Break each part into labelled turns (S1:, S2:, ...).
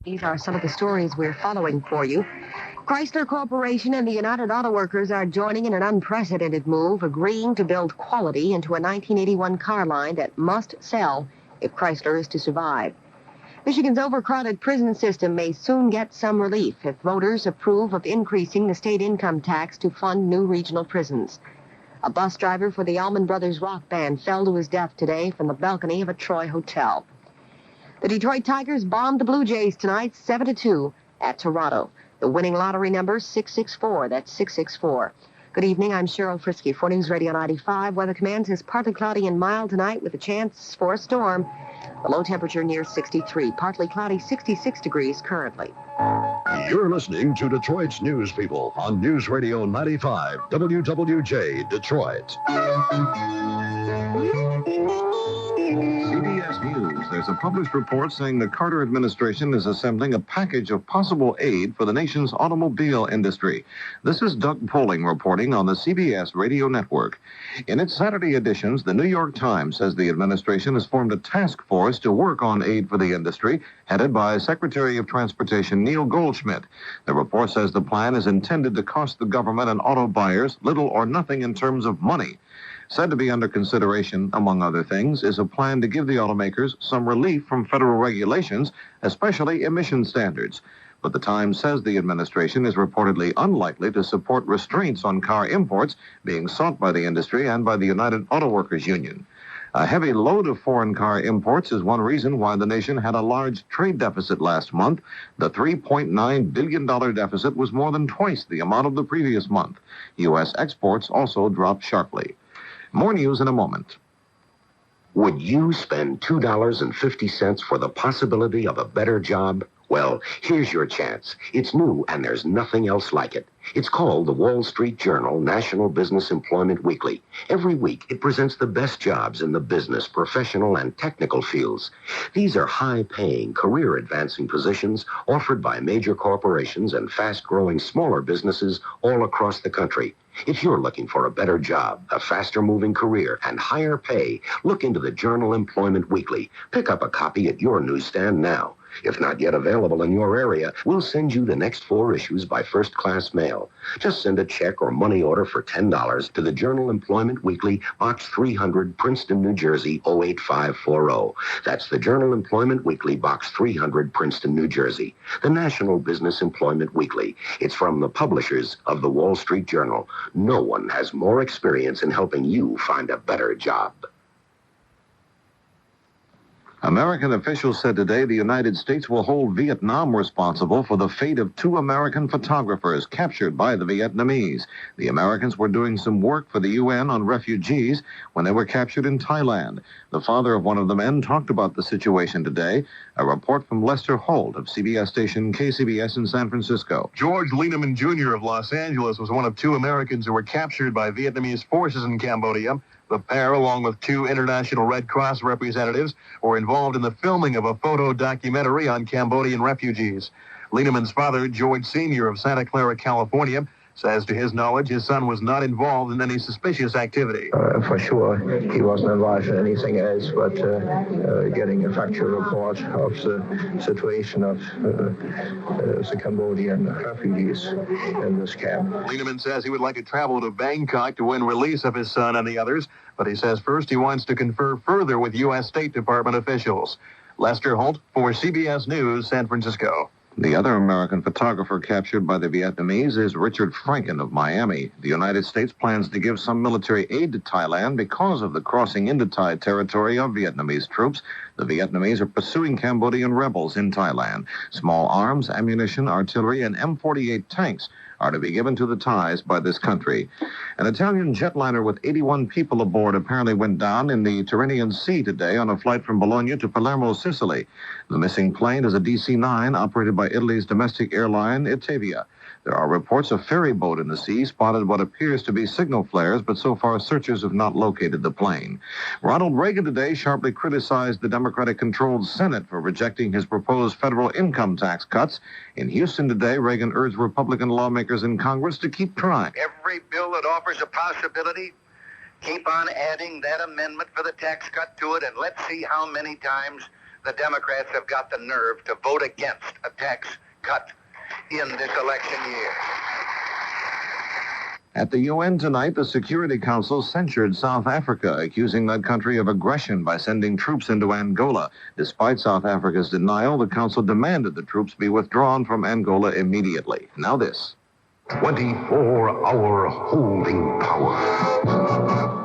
S1: These are some of the stories we're following for you. Chrysler Corporation and the United Auto Workers are joining in an unprecedented move, agreeing to build quality into a 1981 car line that must sell if Chrysler is to survive. Michigan's overcrowded prison system may soon get some relief if voters approve of increasing the state income tax to fund new regional prisons. A bus driver for the Allman Brothers rock band fell to his death today from the balcony of a Troy hotel. The Detroit Tigers bombed the Blue Jays tonight 7-2 at Toronto. The winning lottery number 664. That's 664. Good evening. I'm Cheryl Frisky for News Radio 95. Weather Command says partly cloudy and mild tonight with a chance for a storm. The low temperature near 63. Partly cloudy, 66 degrees currently.
S2: You're listening to Detroit's News People on News Radio 95, WWJ Detroit.
S3: CBS News. There's a published report saying the Carter administration is assembling a package of possible aid for the nation's automobile industry. This is Doug Poling reporting on the CBS radio network. In its Saturday editions, the New York Times says the administration has formed a task force to work on aid for the industry, headed by Secretary of Transportation Neil Goldschmidt. The report says the plan is intended to cost the government and auto buyers little or nothing in terms of money. Said to be under consideration, among other things, is a plan to give the automakers some relief from federal regulations, especially emission standards. But the Times says the administration is reportedly unlikely to support restraints on car imports being sought by the industry and by the United Auto Workers Union. A heavy load of foreign car imports is one reason why the nation had a large trade deficit last month. The $3.9 billion deficit was more than twice the amount of the previous month. U.S. exports also dropped sharply. More news in a moment.
S4: Would you spend $2.50 for the possibility of a better job? Well, here's your chance. It's new, and there's nothing else like it. It's called the Wall Street Journal National Business Employment Weekly. Every week, it presents the best jobs in the business, professional, and technical fields. These are high-paying, career-advancing positions offered by major corporations and fast-growing smaller businesses all across the country. If you're looking for a better job, a faster-moving career, and higher pay, look into the Journal Employment Weekly. Pick up a copy at your newsstand now. If not yet available in your area, we'll send you the next 4 issues by first-class mail. Just send a check or money order for $10 to the Journal Employment Weekly, Box 300, Princeton, New Jersey, 08540. That's the Journal Employment Weekly, Box 300, Princeton, New Jersey. The National Business Employment Weekly. It's from the publishers of the Wall Street Journal. No one has more experience in helping you find a better job.
S3: American officials said today the United States will hold Vietnam responsible for the fate of 2 American photographers captured by the Vietnamese. The Americans were doing some work for the UN on refugees when they were captured in Thailand. The father of one of the men talked about the situation today. A report from Lester Holt of CBS station KCBS in San Francisco.
S5: George Lieneman Jr. of Los Angeles was one of 2 Americans who were captured by Vietnamese forces in Cambodia. The pair, along with 2 International Red Cross representatives, were involved in the filming of a photo documentary on Cambodian refugees. Lieneman's father, George Sr. of Santa Clara, California, says to his knowledge his son was not involved in any suspicious activity.
S6: For sure, he wasn't involved in anything else but getting a factual report of the situation of the Cambodian refugees in this camp.
S5: Lieneman says he would like to travel to Bangkok to win release of his son and the others, but he says first he wants to confer further with U.S. State Department officials. Lester Holt for CBS News, San Francisco.
S3: The other American photographer captured by the Vietnamese is Richard Franken of Miami. The United States plans to give some military aid to Thailand because of the crossing into Thai territory of Vietnamese troops. The Vietnamese are pursuing Cambodian rebels in Thailand. Small arms, ammunition, artillery, and M48 tanks are to be given to the Thais by this country. An Italian jetliner with 81 people aboard apparently went down in the Tyrrhenian Sea today on a flight from Bologna to Palermo, Sicily. The missing plane is a DC-9 operated by Italy's domestic airline Itavia. There are reports a ferry boat in the sea spotted what appears to be signal flares, but so far searchers have not located the plane. Ronald Reagan today sharply criticized the Democratic-controlled Senate for rejecting his proposed federal income tax cuts. In Houston today, Reagan urged Republican lawmakers in Congress to keep trying.
S7: Every bill that offers a possibility, keep on adding that amendment for the tax cut to it, and let's see how many times the Democrats have got the nerve to vote against a tax cut in this election year.
S3: At the UN tonight, the Security Council censured South Africa, accusing that country of aggression by sending troops into Angola. Despite South Africa's denial, the Council demanded the troops be withdrawn from Angola immediately. Now this.
S2: 24-hour holding power.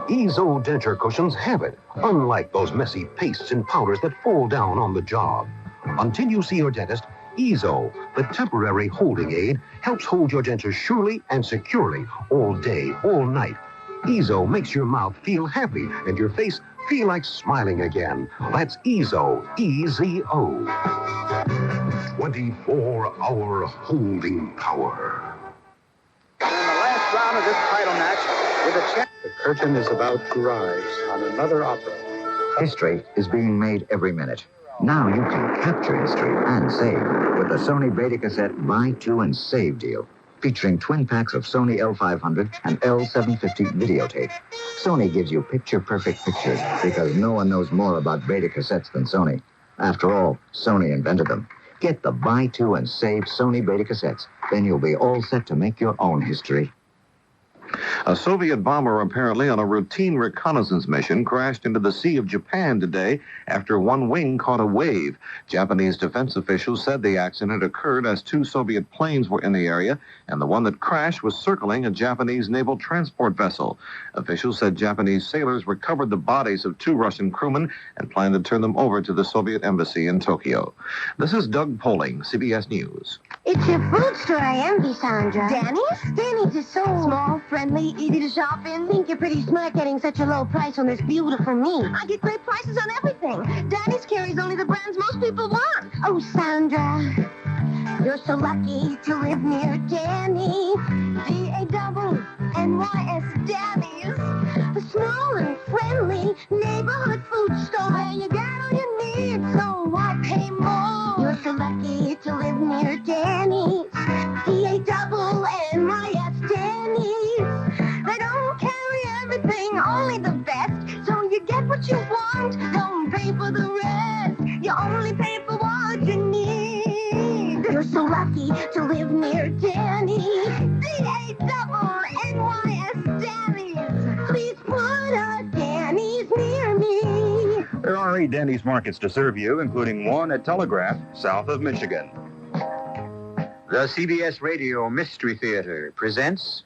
S2: Ezo denture cushions have it, unlike those messy pastes and powders that fall down on the job. Until you see your dentist, Ezo, the temporary holding aid, helps hold your dentures surely and securely all day, all night. Ezo makes your mouth feel happy and your face feel like smiling again. That's Ezo, E-Z-O. 24-hour holding power.
S7: In the last round of this title match, with a champ.
S8: The curtain is about to rise on another opera.
S9: History is being made every minute. Now you can capture history and save with the Sony Beta Cassette Buy 2 and Save deal, featuring twin packs of Sony L500 and L750 videotape. Sony gives you picture-perfect pictures because no one knows more about Beta Cassettes than Sony. After all, Sony invented them. Get the Buy 2 and Save Sony Beta Cassettes. Then you'll be all set to make your own history.
S3: A Soviet bomber apparently on a routine reconnaissance mission crashed into the Sea of Japan today after one wing caught a wave. Japanese defense officials said the accident occurred as two Soviet planes were in the area, and the one that crashed was circling a Japanese naval transport vessel. Officials said Japanese sailors recovered the bodies of two Russian crewmen and plan to turn them over to the Soviet embassy in Tokyo. This is Doug Poling, CBS News.
S10: It's your food store I envy, Sandra. Danny's? Danny's is so small, friendly, easy to shop in. Think you're pretty smart getting such a low price on this beautiful meat. I get great prices on everything. Danny's carries only the brands most people want. Oh, Sandra, you're so lucky to live near Danny. D-A-double-N-Y-S, Danny's. The small and friendly neighborhood food store where you get all you need, so why pay more? You're so lucky to live near Danny's. D-A-double-N-Y-S, Danny's. They don't carry everything, only the best, so you get what you want, don't pay for the rest. You only pay for what you need. You're so lucky to live near Danny's. D-A-double-N-Y-S, Danny's. Please put a Danny's near me.
S11: There are 8 Danny's markets to serve you, including one at Telegraph, south of Michigan.
S8: The CBS Radio Mystery Theater presents...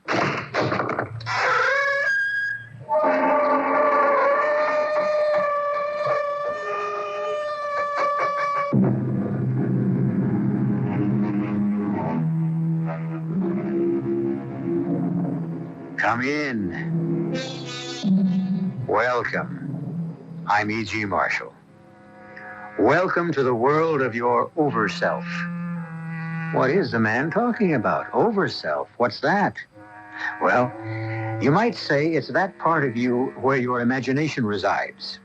S8: Come in. Welcome. I'm E.G. Marshall. Welcome to the world of your overself. What is the man talking about? Overself? What's that? Well, you might say it's that part of you where your imagination resides.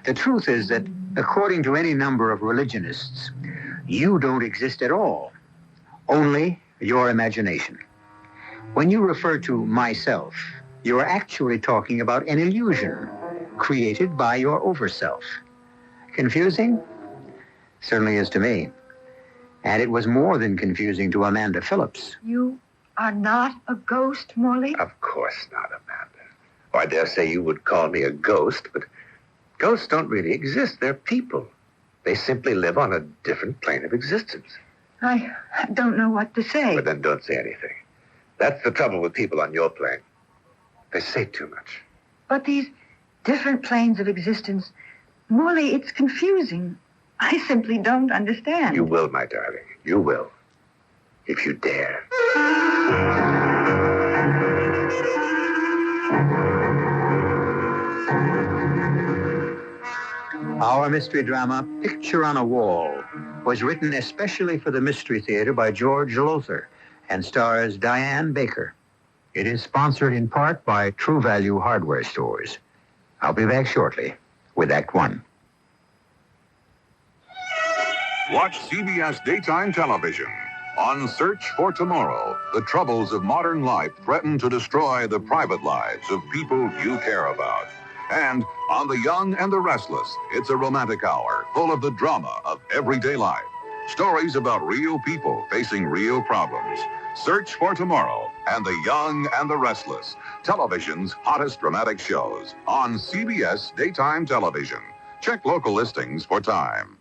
S8: The truth is that, according to any number of religionists, you don't exist at all. Only your imagination. When you refer to myself, you are actually talking about an illusion created by your overself. Confusing? Certainly is to me. And it was more than confusing to Amanda Phillips.
S12: You are not a ghost, Morley?
S4: Of course not, Amanda. Or I dare say you would call me a ghost, but ghosts don't really exist. They're people. They simply live on a different plane of existence.
S12: I don't know what to say.
S4: But then don't say anything. That's the trouble with people on your plane. They say too much.
S12: But these different planes of existence, Morley, it's confusing. I simply don't understand.
S4: You will, my darling. You will. If you dare.
S8: Our mystery drama, Picture on a Wall, was written especially for the Mystery Theater by George Lothar and stars Diane Baker. It is sponsored in part by True Value Hardware Stores. I'll be back shortly with Act 1.
S13: Watch CBS daytime television. On Search for Tomorrow, the troubles of modern life threaten to destroy the private lives of people you care about. And On The Young and the Restless, it's a romantic hour full of the drama of everyday life. Stories about real people facing real problems. Search for Tomorrow and The Young and the Restless, television's hottest dramatic shows on CBS Daytime Television. Check local listings for time.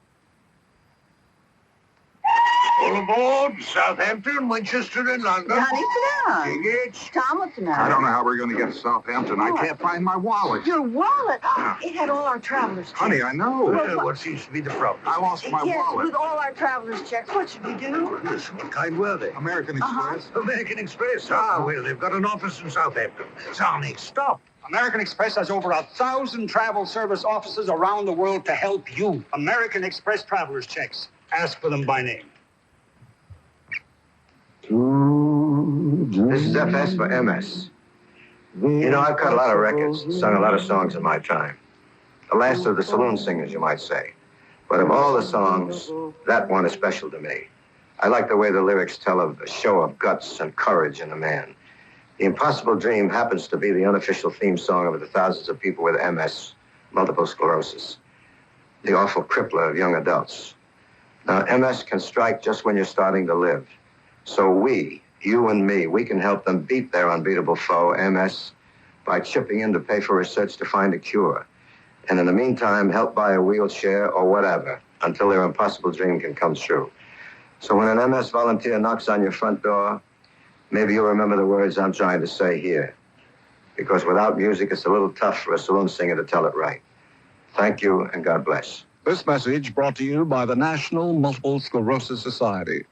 S14: All aboard, Southampton, Winchester, and London.
S15: Honey, sit down.
S14: Tickets.
S15: Tom, what's the matter?
S14: I don't know how we're going to get to Southampton. I can't find my wallet.
S15: Your wallet? It had all our travelers' checks.
S14: Honey, I know.
S15: Well,
S14: What seems to be the problem? I lost my
S15: yes,
S14: wallet.
S15: with all our travelers' checks, what should we do?
S14: Listen, what kind were they? American Express. American Express? Ah, well, they've got an office in Southampton. Sonic, stop.
S16: American Express has over 1,000 travel service offices around the world to help you. American Express travelers' checks. Ask for them by name.
S6: This is FS for MS. You know, I've cut a lot of records, sung a lot of songs in my time. The last of the saloon singers, you might say. But of all the songs, that one is special to me. I like the way the lyrics tell of a show of guts and courage in a man. The Impossible Dream happens to be the unofficial theme song of the thousands of people with MS, multiple sclerosis, the awful crippler of young adults. Now, MS can strike just when you're starting to live. So we, you and me, we can help them beat their unbeatable foe, MS, by chipping in to pay for research to find a cure. And in the meantime, help buy a wheelchair or whatever until their impossible dream can come true. So when an MS volunteer knocks on your front door, maybe you'll remember the words I'm trying to say here. Because without music, it's a little tough for a saloon singer to tell it right. Thank you, and God bless.
S14: This message brought to you by the National Multiple Sclerosis Society.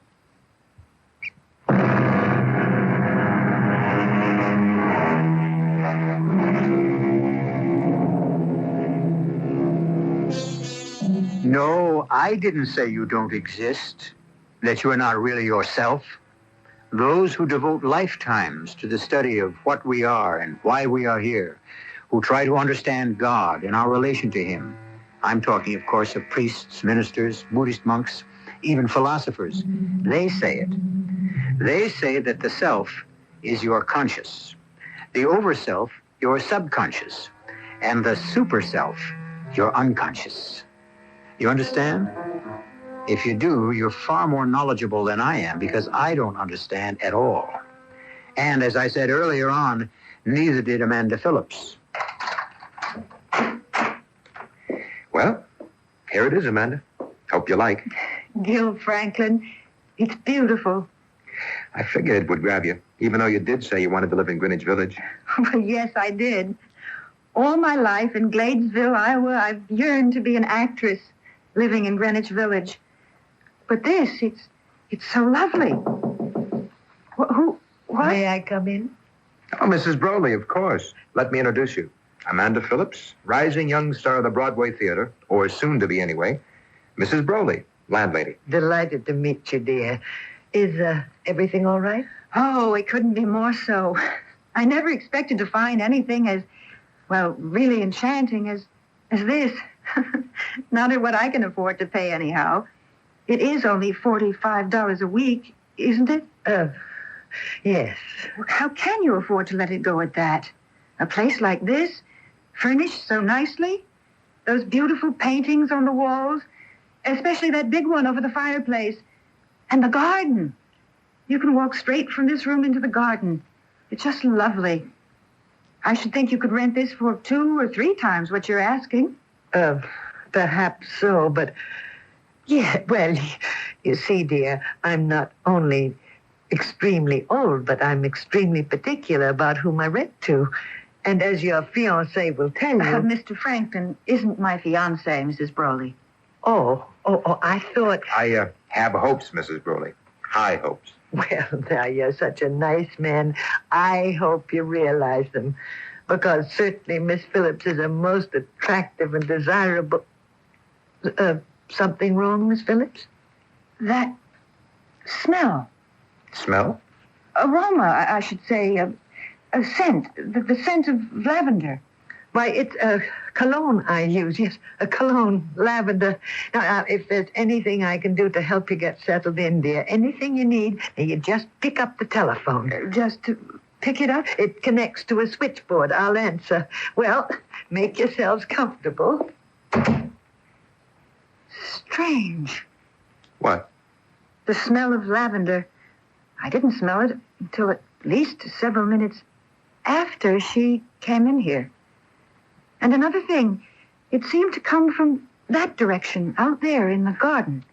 S8: No, I didn't say you don't exist, that you are not really yourself. Those who devote lifetimes to the study of what we are and why we are here, who try to understand God and our relation to Him. I'm talking, of course, of priests, ministers, Buddhist monks, even philosophers. They say it. They say that the self is your conscious, the overself, your subconscious, and the superself, your unconscious. You understand? If you do, you're far more knowledgeable than I am, because I don't understand at all. And as I said earlier on, neither did Amanda Phillips.
S6: Well, here it is, Amanda. Hope you like.
S12: Gil Franklin, it's beautiful.
S6: I figured it would grab you, even though you did say you wanted to live in Greenwich Village.
S12: Well, yes, I did. All my life in Gladesville, Iowa, I've yearned to be an actress living in Greenwich Village. But this, it's so lovely. What? May I come in?
S6: Oh, Mrs. Broley, of course. Let me introduce you. Amanda Phillips, rising young star of the Broadway Theater, or soon to be anyway. Mrs. Broley, landlady.
S17: Delighted to meet you, dear. Is everything all right?
S12: Oh, it couldn't be more so. I never expected to find anything as, well, really enchanting as this. Not at what I can afford to pay anyhow. It is only $45 a week, isn't it?
S17: Yes.
S12: How can you afford to let it go at that? A place like this, furnished so nicely, those beautiful paintings on the walls, especially that big one over the fireplace, and the garden. You can walk straight from this room into the garden. It's just lovely. I should think you could rent this for 2 or 3 times what you're asking.
S17: Perhaps so, but... Yeah, well, you see, dear, I'm not only extremely old, but I'm extremely particular about whom I rent to. And as your fiancé will tell you...
S12: Mr. Franklin isn't my fiancé, Mrs. Broley.
S17: Oh, I thought...
S6: I have hopes, Mrs. Broley. High hopes.
S17: Well, now, you're such a nice man. I hope you realize them. Because certainly Miss Phillips is a most attractive and desirable... something wrong, Miss Phillips?
S12: That smell.
S6: Smell?
S12: Aroma, I should say. A scent. The scent of lavender.
S17: Why, it's a cologne I use. Yes, a cologne, lavender. Now, if there's anything I can do to help you get settled in, dear, anything you need, you just pick up the telephone. pick it up. It connects to a switchboard. I'll answer. Well, make yourselves comfortable. Strange.
S18: What?
S12: The smell of lavender. I didn't smell it until at least several minutes after she came in here. And another thing, it seemed to come from that direction, out there in the garden.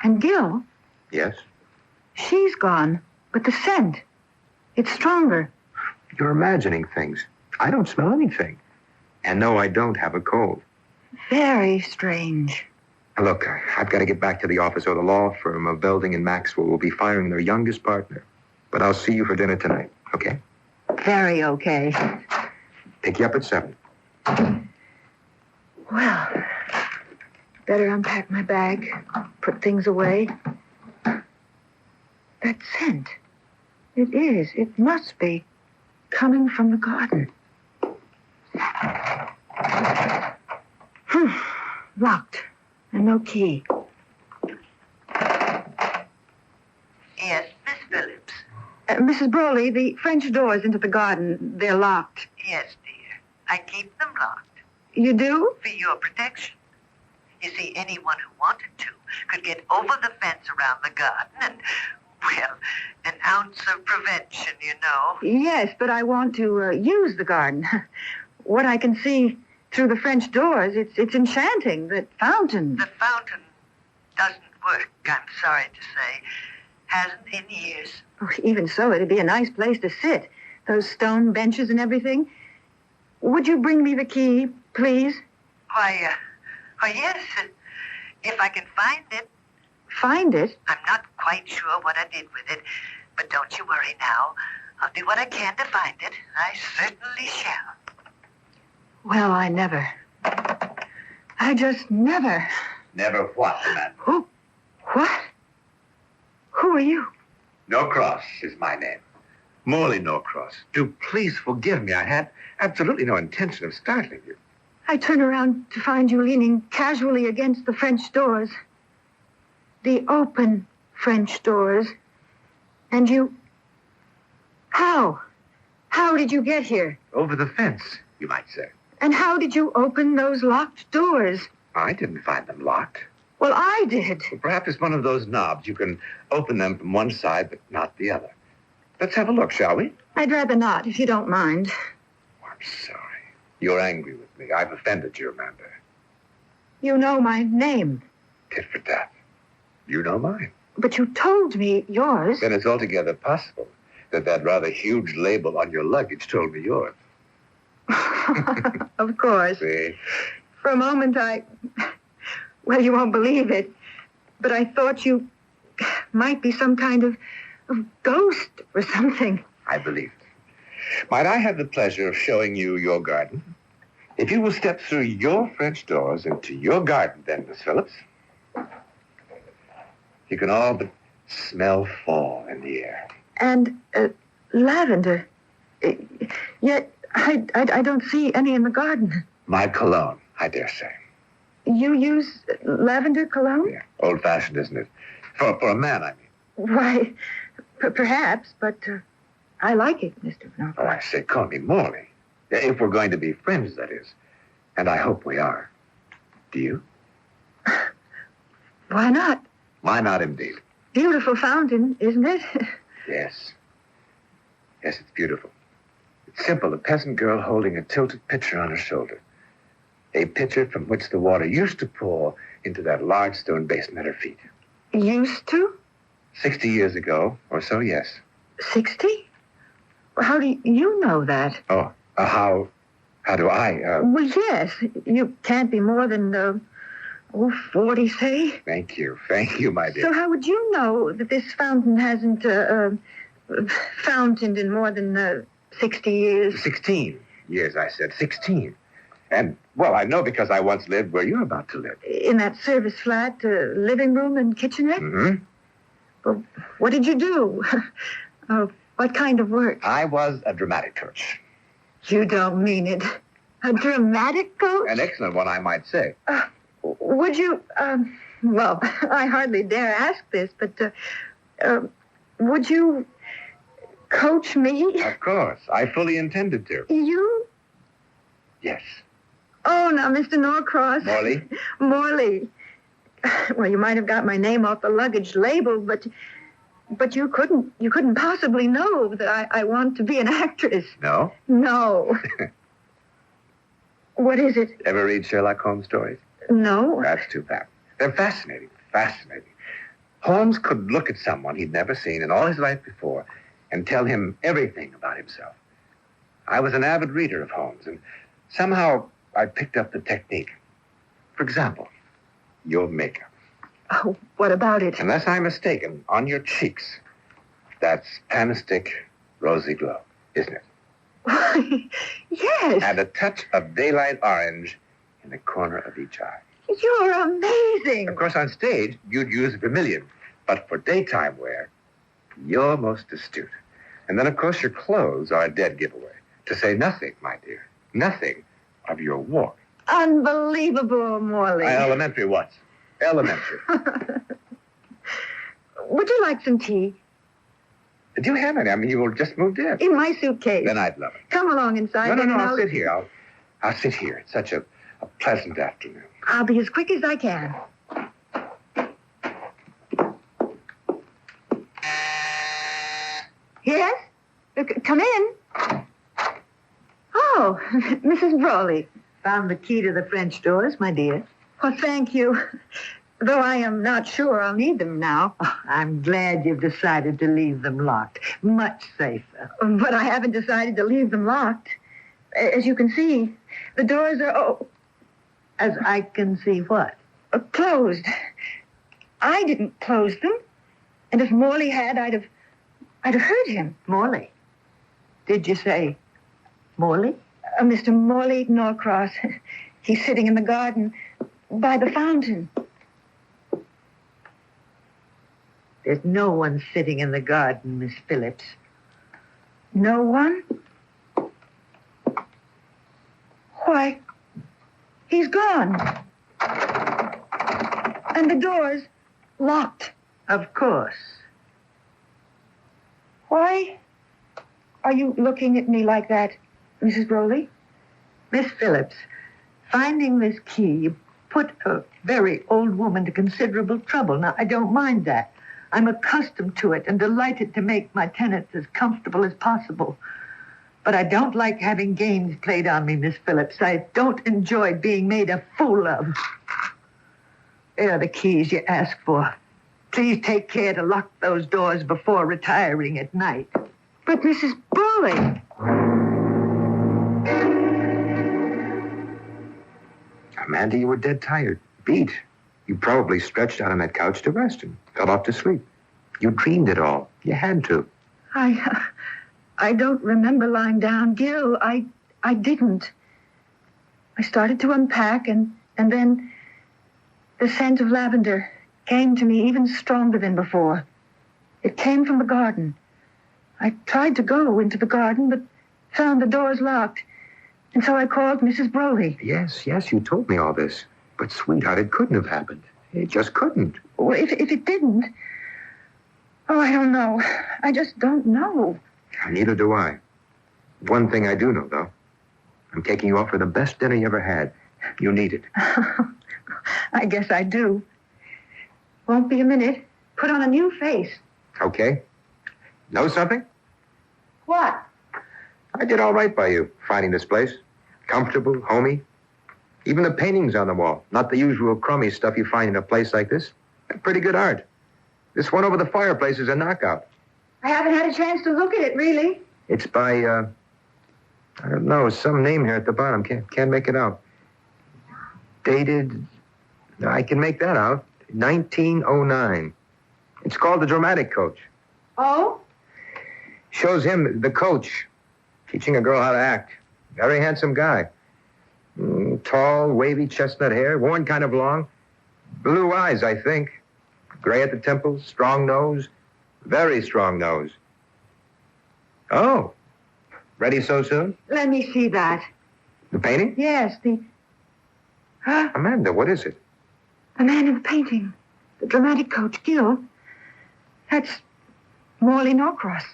S12: And Gil,
S18: Yes?
S12: she's gone, but the scent, it's stronger.
S18: You're imagining things. I don't smell anything. And no, I don't have a cold.
S12: Very strange.
S18: Look, I've got to get back to the office or the law firm of Belding and Maxwell will be firing their youngest partner. But I'll see you for dinner tonight, okay?
S12: Very okay.
S18: Pick you up at 7.
S12: Well, better unpack my bag, put things away. That scent. It must be coming from the garden. Locked. And no key.
S17: Yes, Miss Phillips.
S12: Mrs. Broley, the French doors into the garden, they're locked.
S17: Yes, dear. I keep them locked.
S12: You do?
S17: For your protection. You see, anyone who wanted to could get over the fence around the garden and, well, an ounce of prevention, you know.
S12: Yes, but I want to use the garden. What I can see through the French doors, it's enchanting. That fountain.
S17: The fountain doesn't work, I'm sorry to say. Hasn't in years.
S12: Oh, even so, it'd be a nice place to sit. Those stone benches and everything. Would you bring me the key, please?
S17: Why, yes. If I can find it.
S12: Find it?
S17: I'm not quite sure what I did with it, but don't you worry now. I'll do what I can to find it. I certainly shall.
S12: Well, I never. I just never.
S14: Never what, man?
S12: Who? What? Who are you?
S14: Norcross is my name. Morley Norcross. Do please forgive me. I had absolutely no intention of startling you.
S12: I turn around to find you leaning casually against the French doors. The open French doors. And you... How? How did you get here?
S14: Over the fence, you might say.
S12: And how did you open those locked doors?
S14: I didn't find them locked.
S12: Well, I did.
S14: Well, perhaps it's one of those knobs. You can open them from one side, but not the other. Let's have a look, shall we?
S12: I'd rather not, if you don't mind.
S14: I'm sorry. You're angry with me. I've offended you, Amanda.
S12: You know my name.
S14: Tit for tat. You know mine.
S12: But you told me yours.
S14: Then it's altogether possible that rather huge label on your luggage told me yours.
S12: Of course.
S14: See?
S12: For a moment, well, you won't believe it, but I thought you might be some kind of ghost or something.
S14: I believe it. Might I have the pleasure of showing you your garden? If you will step through your French doors into your garden, then, Miss Phillips, you can all but smell fall in the air.
S12: And lavender. Yet I don't see any in the garden.
S14: My cologne, I dare say.
S12: You use lavender cologne?
S14: Yeah. Old-fashioned, isn't it? For a man, I mean.
S12: Why, perhaps, but I like it, Mr. Norcross.
S14: Oh, I say, call me Morley. If we're going to be friends, that is. And I hope we are. Do you?
S12: Why not?
S14: Why not, indeed?
S12: Beautiful fountain, isn't it?
S14: Yes. Yes, it's beautiful. It's simple, a peasant girl holding a tilted pitcher on her shoulder. A pitcher from which the water used to pour into that large stone basin at her feet.
S12: Used to?
S14: 60 years ago, or so, yes.
S12: 60? Well, how do you know that?
S14: Oh, how do I?
S12: Well, yes. You can't be more than, 40, say.
S14: Thank you, my dear.
S12: So how would you know that this fountain hasn't, fountained in more than, 60 years?
S14: 16 years, I said. 16. And, well, I know because I once lived where you're about to live.
S12: In that service flat, living room and kitchenette?
S14: Mm-hmm.
S12: Well, what did you do? What kind of work?
S14: I was a dramatic coach.
S12: You don't mean it. A dramatic coach?
S14: An excellent one, I might say.
S12: Would you, well, I hardly dare ask this, but, would you Coach me?
S14: Of course. I fully intended to.
S12: You?
S14: Yes.
S12: Oh, now, Mr. Norcross.
S14: Morley?
S12: Morley. Well, you might have got my name off the luggage label, but you couldn't possibly know that I want to be an actress.
S14: No?
S12: No. What is it?
S14: Ever read Sherlock Holmes stories?
S12: No.
S14: That's too bad. They're fascinating. Fascinating. Holmes could look at someone he'd never seen in all his life before and tell him everything about himself. I was an avid reader of Holmes, and somehow I picked up the technique. For example, your makeup.
S12: Oh, what about it?
S14: Unless I'm mistaken, on your cheeks, that's Panistic Rosy Glow, isn't it?
S12: Yes.
S14: And a touch of daylight orange in the corner of each eye.
S12: You're amazing.
S14: Of course, on stage, you'd use vermilion, but for daytime wear, you're most astute. And then, of course, your clothes are a dead giveaway. To say nothing, my dear, nothing of your walk.
S12: Unbelievable, Morley.
S14: Elementary what? Elementary.
S12: Would you like some tea?
S14: Do you have any? I mean, you just moved in.
S12: In my suitcase.
S14: Then I'd love it.
S12: Come along inside.
S14: No,
S12: and
S14: I'll sit here. I'll sit here. It's such a pleasant afternoon.
S12: I'll be as quick as I can. Yes? Come in. Oh, Mrs. Brawley.
S17: Found the key to the French doors, my dear.
S12: Well, thank you. Though I am not sure I'll need them now.
S17: Oh, I'm glad you've decided to leave them locked. Much safer.
S12: But I haven't decided to leave them locked. As you can see, the doors are...
S17: As I can see what?
S12: Closed. I didn't close them. And if Morley had, I'd have heard him.
S17: Morley? Did you say Morley?
S12: Mr. Morley Norcross. He's sitting in the garden by the fountain.
S17: There's no one sitting in the garden, Miss Phillips.
S12: No one? Why, he's gone. And the door's locked.
S17: Of course.
S12: Why are you looking at me like that, Mrs. Rowley?
S17: Miss Phillips, finding this key put a very old woman to considerable trouble. Now, I don't mind that. I'm accustomed to it and delighted to make my tenants as comfortable as possible. But I don't like having games played on me, Miss Phillips. I don't enjoy being made a fool of. There are the keys you asked for. Please take care to lock those doors before retiring at night.
S12: But Mrs. Brawley...
S14: Amanda, you were dead tired. Beat. You probably stretched out on that couch to rest and fell off to sleep. You dreamed it all. You had to.
S12: I don't remember lying down, Gil. I didn't. I started to unpack, and then the scent of lavender came to me even stronger than before. It came from the garden. I tried to go into the garden, but found the doors locked. And so I called Mrs. Brawley.
S14: Yes, you told me all this. But, sweetheart, it couldn't have happened. It just couldn't.
S12: Well, if it didn't... Oh, I don't know. I just don't know.
S14: Neither do I. One thing I do know, though. I'm taking you out for the best dinner you ever had. You need it.
S12: I guess I do. Won't be a minute. Put on a new face.
S14: Okay. Know something?
S12: What?
S14: I did all right by you, finding this place. Comfortable, homey. Even the paintings on the wall. Not the usual crummy stuff you find in a place like this. Pretty good art. This one over the fireplace is a knockout.
S12: I haven't had a chance to look at it, really.
S14: It's by, I don't know, some name here at the bottom. Can't make it out. Dated, I can make that out. 1909. It's called The Dramatic Coach.
S12: Oh?
S14: Shows him, the coach, teaching a girl how to act. Very handsome guy. Tall, wavy chestnut hair, worn kind of long. Blue eyes, I think. Gray at the temples, strong nose. Very strong nose. Oh. Ready so soon?
S12: Let me see that.
S14: The painting?
S12: Yes, the... Huh?
S14: Amanda, what is it?
S12: The man in the painting. The dramatic coach, Gil. That's Morley Norcross.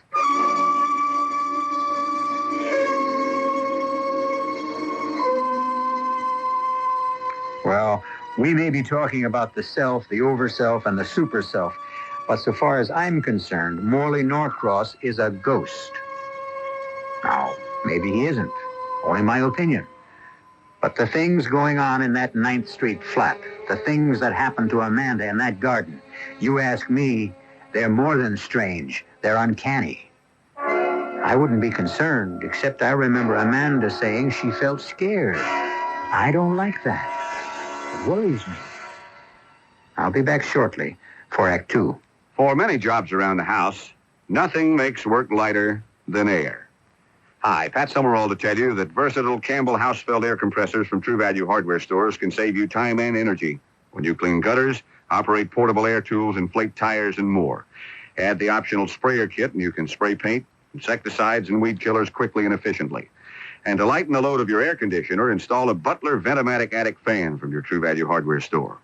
S8: We may be talking about the self, the over-self, and the super-self, but so far as I'm concerned, Morley Norcross is a ghost. Now, maybe he isn't. Only my opinion. But the things going on in that 9th Street flat, the things that happened to Amanda in that garden, you ask me, they're more than strange. They're uncanny. I wouldn't be concerned, except I remember Amanda saying she felt scared. I don't like that. It worries me. I'll be back shortly for Act 2.
S13: For many jobs around the house, nothing makes work lighter than air. Hi, Pat Summerall to tell you that versatile Campbell house-filled air compressors from True Value hardware stores can save you time and energy when you clean gutters, operate portable air tools, inflate tires, and more. Add the optional sprayer kit, and you can spray paint, insecticides, and weed killers quickly and efficiently. And to lighten the load of your air conditioner, install a Butler Venomatic Attic fan from your True Value hardware store.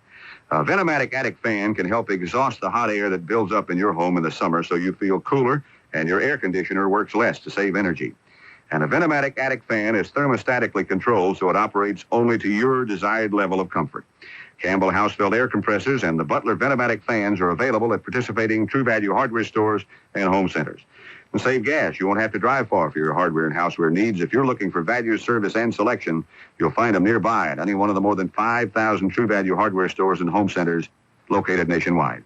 S13: A Venomatic Attic fan can help exhaust the hot air that builds up in your home in the summer so you feel cooler and your air conditioner works less to save energy. And a Venomatic Attic fan is thermostatically controlled so it operates only to your desired level of comfort. Campbell house-filled air compressors and the Butler Venomatic fans are available at participating True Value hardware stores and home centers. And save gas. You won't have to drive far for your hardware and houseware needs. If you're looking for value, service, and selection, you'll find them nearby at any one of the more than 5,000 True Value hardware stores and home centers located nationwide.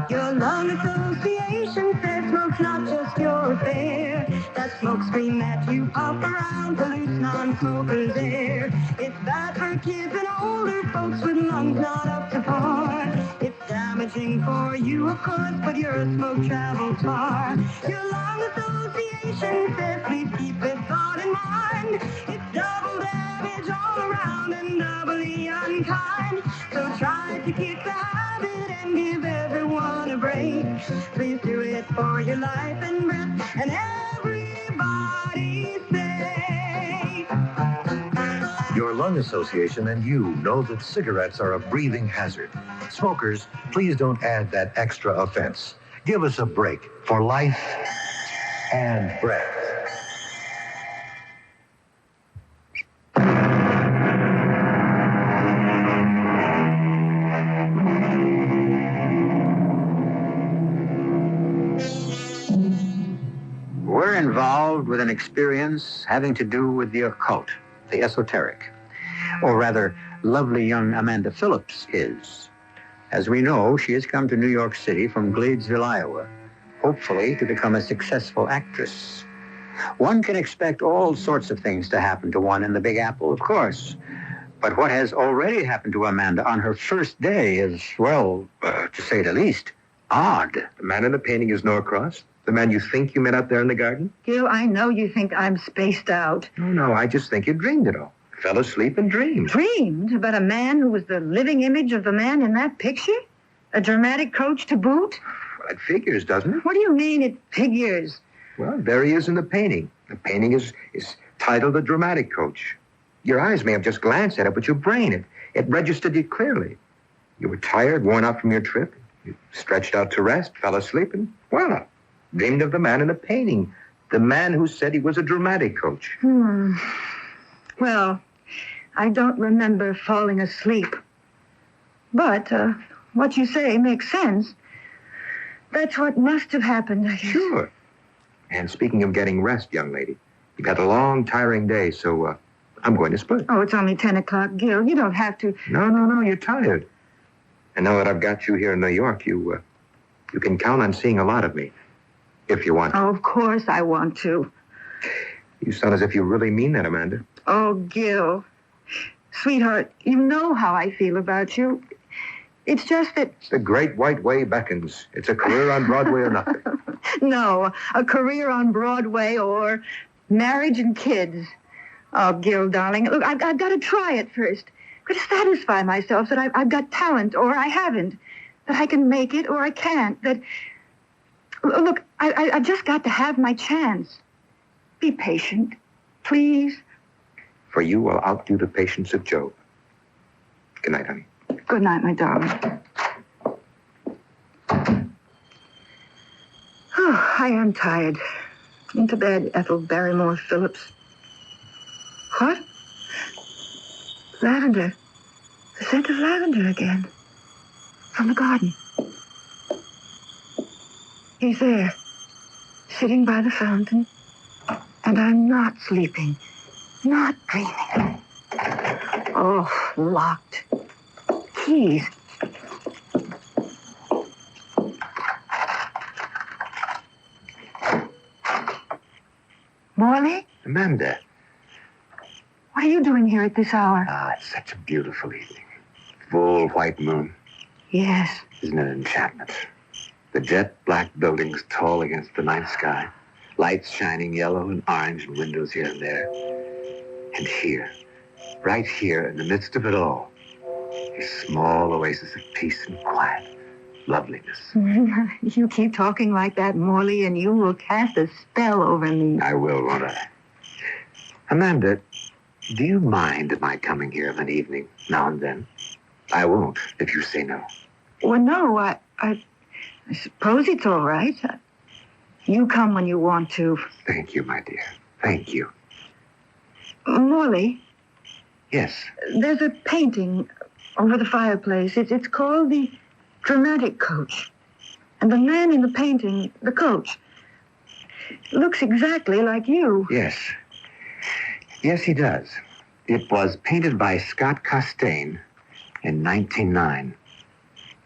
S10: Your lung association says smoke's not just your affair. That smoke screen that you puff around pollutes non-smokers' air. It's bad for kids and older folks with lungs not up to par. It's damaging for you, of course, but your smoke travels far. Your lung association says please keep this thought in mind. It's double damage all around and doubly unkind. So try to kick the habit and give everyone a break. Please do it for your life and breath and everybody's sake.
S2: Your lung association and you know that cigarettes are a breathing hazard. Smokers, please don't add that extra offense. Give us a break for life and breath.
S8: We're involved with an experience having to do with the occult, the esoteric. Or rather, lovely young Amanda Phillips is. As we know, she has come to New York City from Gladesville, Iowa, hopefully to become a successful actress. One can expect all sorts of things to happen to one in the Big Apple, of course. But what has already happened to Amanda on her first day is, well, to say the least, odd.
S18: The man in the painting is Norcross? The man you think you met out there in the garden?
S12: Gil, I know you think I'm spaced out.
S18: No, I just think you dreamed it all. Fell asleep and dreamed.
S12: Dreamed about a man who was the living image of the man in that picture? A dramatic coach to boot?
S18: Well, it figures, doesn't it?
S12: What do you mean it figures?
S18: Well, there he is in the painting. The painting is titled The Dramatic Coach. Your eyes may have just glanced at it, but your brain, it registered you clearly. You were tired, worn out from your trip. You stretched out to rest, fell asleep, and voila. Dreamed of the man in the painting. The man who said he was a dramatic coach.
S12: Well, I don't remember falling asleep. But what you say makes sense. That's what must have happened, I guess.
S18: Sure. And speaking of getting rest, young lady, you've had a long, tiring day, so I'm going to split.
S12: Oh, it's only 10 o'clock, Gil. You don't have to.
S18: No, you're tired. And now that I've got you here in New York, you can count on seeing a lot of me, if you want to.
S12: Oh, of course I want to.
S18: You sound as if you really mean that, Amanda.
S12: Oh, Gil. Sweetheart, you know how I feel about you. It's just that...
S18: The great white way beckons. It's a career on Broadway or nothing.
S12: No, a career on Broadway or marriage and kids. Oh, Gil, darling, look, I've got to try it first. I've got to satisfy myself that I've got talent or I haven't. That I can make it or I can't. That... Look, I've just got to have my chance. Be patient, please.
S18: For you, I'll outdo the patience of Job. Good night, honey.
S12: Good night, my darling. I am tired. Into bed, Ethel Barrymore Phillips. What? Lavender. The scent of lavender again. From the garden. He's there, sitting by the fountain, and I'm not sleeping, not dreaming. Oh, locked. Keys. Morley?
S14: Amanda.
S12: What are you doing here at this hour?
S14: Ah, it's such a beautiful evening. Full white moon.
S12: Yes.
S14: Isn't it an enchantment? The jet black buildings tall against the night sky. Lights shining yellow and orange in windows here and there. And here, right here in the midst of it all, a small oasis of peace and quiet. Loveliness.
S12: You keep talking like that, Morley, and you will cast a spell over me.
S14: I will, won't I? Amanda, do you mind my coming here of an evening, now and then? I won't, if you say no.
S12: Well, no, I suppose it's all right. You come when you want to.
S14: Thank you, my dear. Thank you.
S12: Morley?
S14: Yes.
S12: There's a painting over the fireplace. It's called the Dramatic Coach. And the man in the painting, the coach, looks exactly like you.
S14: Yes. Yes, he does. It was painted by Scott Costain in 1909.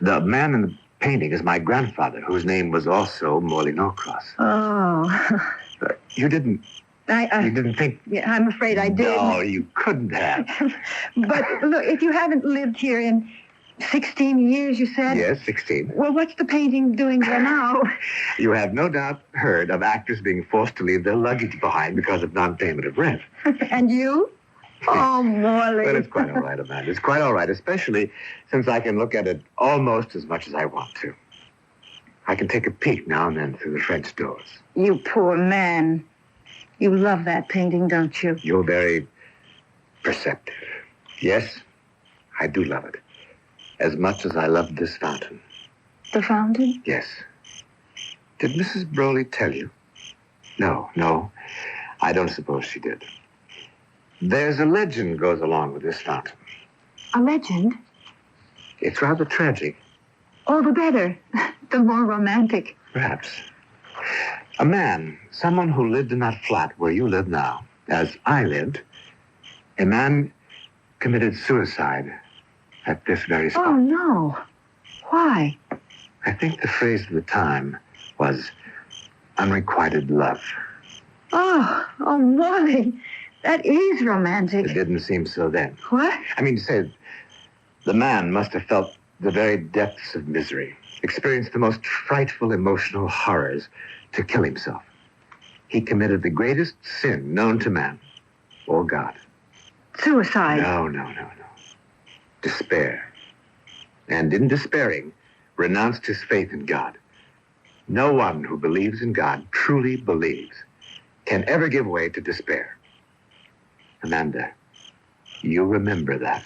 S14: The man in the painting is my grandfather, whose name was also Morley Norcross.
S12: Oh.
S14: You didn't... You didn't think...
S12: Yeah, I'm afraid I did.
S14: No, you couldn't have.
S12: But look, if you haven't lived here in 16 years, you said?
S14: Yes, 16.
S12: Well, what's the painting doing there now?
S14: You have no doubt heard of actors being forced to leave their luggage behind because of non-payment of rent.
S12: And you? Oh, Morley.
S14: But it's quite all right, Amanda. It's quite all right, especially since I can look at it almost as much as I want to. I can take a peek now and then through the French doors.
S12: You poor man. You love that painting, don't you?
S14: You're very perceptive. Yes, I do love it. As much as I love this fountain.
S12: The fountain?
S14: Yes. Did Mrs. Broley tell you? No. I don't suppose she did. There's a legend goes along with this fountain.
S12: A legend?
S14: It's rather tragic.
S12: All the better. The more romantic.
S14: Perhaps. A man, someone who lived in that flat where you live now, as I lived, a man committed suicide at this very spot.
S12: Oh, no. Why?
S14: I think the phrase of the time was unrequited love.
S12: Oh, Morley. That is romantic.
S14: It didn't seem so then.
S12: What?
S14: I mean, say, the man must have felt the very depths of misery, experienced the most frightful emotional horrors to kill himself. He committed the greatest sin known to man or God.
S12: Suicide?
S14: No. Despair. And in despairing, renounced his faith in God. No one who believes in God, truly believes, can ever give way to despair. Amanda, you remember that.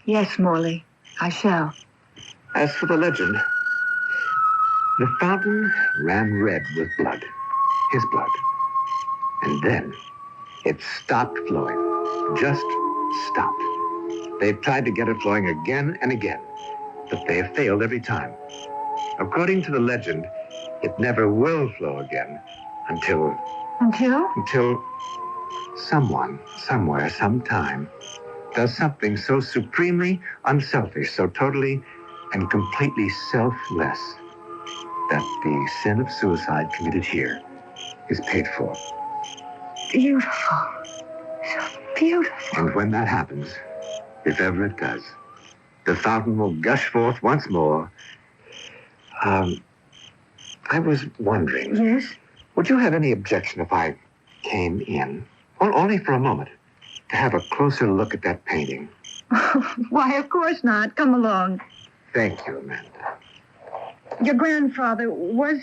S12: Yes, Morley, I shall.
S14: As for the legend, the fountain ran red with blood, his blood. And then it stopped flowing, just stopped. They've tried to get it flowing again and again, but they have failed every time. According to the legend, it never will flow again until someone, somewhere, sometime, does something so supremely unselfish, so totally and completely selfless, that the sin of suicide committed here is paid for.
S12: Beautiful. So beautiful.
S14: And when that happens, if ever it does, the fountain will gush forth once more. I was wondering...
S12: Yes?
S14: Would you have any objection if I came in, well, only for a moment, to have a closer look at that painting?
S12: Why, of course not. Come along.
S14: Thank you, Amanda.
S12: Your grandfather, was